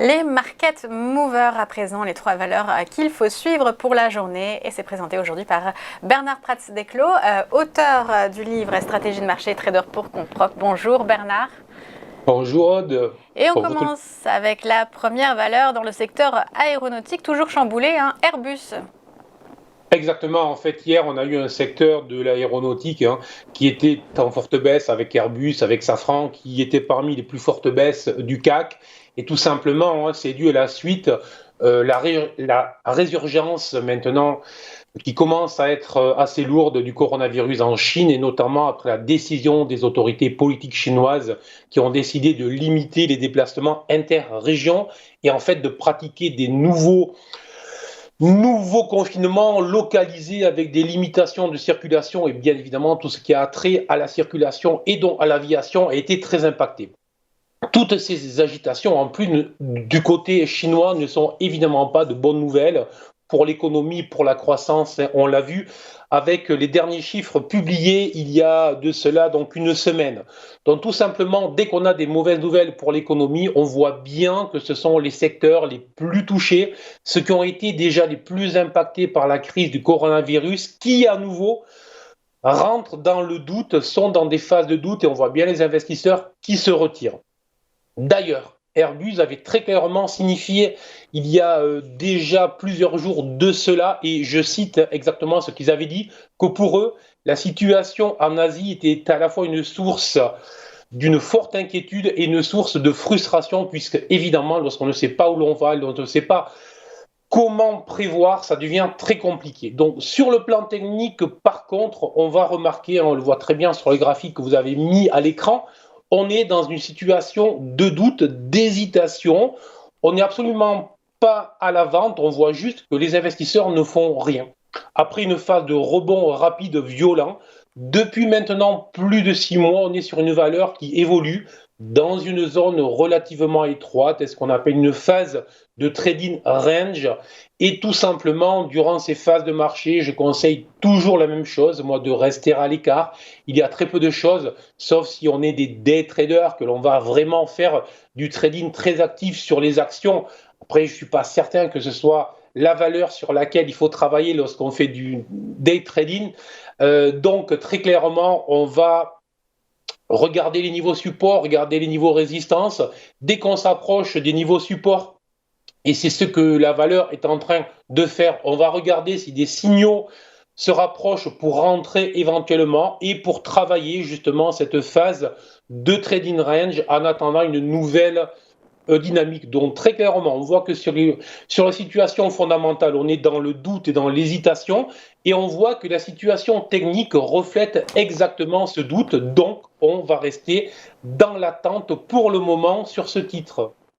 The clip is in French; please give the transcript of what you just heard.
Les market movers à présent, les 3 valeurs qu'il faut suivre pour la journée. Et c'est présenté aujourd'hui par Bernard Prats-Desclos, auteur du livre Stratégie de marché trader pour compte propre. Bonjour Bernard. Bonjour Aude. Et on Bonjour tout le commence avec la première valeur dans le secteur aéronautique, toujours chamboulé, Airbus. Exactement, en fait, hier, on a eu un secteur de l'aéronautique qui était en forte baisse avec Airbus, avec Safran, qui était parmi les plus fortes baisses du CAC. Et tout simplement, c'est dû à la suite, la résurgence maintenant qui commence à être assez lourde du coronavirus en Chine, et notamment après la décision des autorités politiques chinoises qui ont décidé de limiter les déplacements interrégions et en fait de pratiquer des nouveau confinement localisé avec des limitations de circulation et bien évidemment tout ce qui a trait à la circulation et donc à l'aviation a été très impacté. Toutes ces agitations, en plus du côté chinois, ne sont évidemment pas de bonnes nouvelles pour l'économie, pour la croissance. On l'a vu avec les derniers chiffres publiés il y a de cela donc une semaine. Donc tout simplement, dès qu'on a des mauvaises nouvelles pour l'économie, on voit bien que ce sont les secteurs les plus touchés, ceux qui ont été déjà les plus impactés par la crise du coronavirus, qui à nouveau rentrent dans le doute, sont dans des phases de doute et on voit bien les investisseurs qui se retirent. D'ailleurs, Airbus avait très clairement signifié il y a déjà plusieurs jours de cela, et je cite exactement ce qu'ils avaient dit, que pour eux, la situation en Asie était à la fois une source d'une forte inquiétude et une source de frustration, puisque évidemment, lorsqu'on ne sait pas où l'on va, lorsqu'on ne sait pas comment prévoir, ça devient très compliqué. Donc sur le plan technique, par contre, on va remarquer, on le voit très bien sur les graphiques que vous avez mis à l'écran, on est dans une situation de doute, d'hésitation. On n'est absolument pas à la vente, on voit juste que les investisseurs ne font rien. Après une phase de rebond rapide, violent, depuis maintenant plus de 6 mois, on est sur une valeur qui évolue dans une zone relativement étroite, est ce qu'on appelle une phase de trading range. Et tout simplement, durant ces phases de marché, je conseille toujours la même chose, moi, de rester à l'écart. Il y a très peu de choses, sauf si on est des day traders, que l'on va vraiment faire du trading très actif sur les actions. Après, je ne suis pas certain que ce soit la valeur sur laquelle il faut travailler lorsqu'on fait du day trading. Donc, très clairement, on va regarder les niveaux support, regarder les niveaux résistance. Dès qu'on s'approche des niveaux support, et c'est ce que la valeur est en train de faire, on va regarder si des signaux se rapprochent pour rentrer éventuellement et pour travailler justement cette phase de trading range en attendant une nouvelle dynamique. Donc très clairement, on voit que sur la situation fondamentale, on est dans le doute et dans l'hésitation, et on voit que la situation technique reflète exactement ce doute. Donc on va rester dans l'attente pour le moment sur ce titre.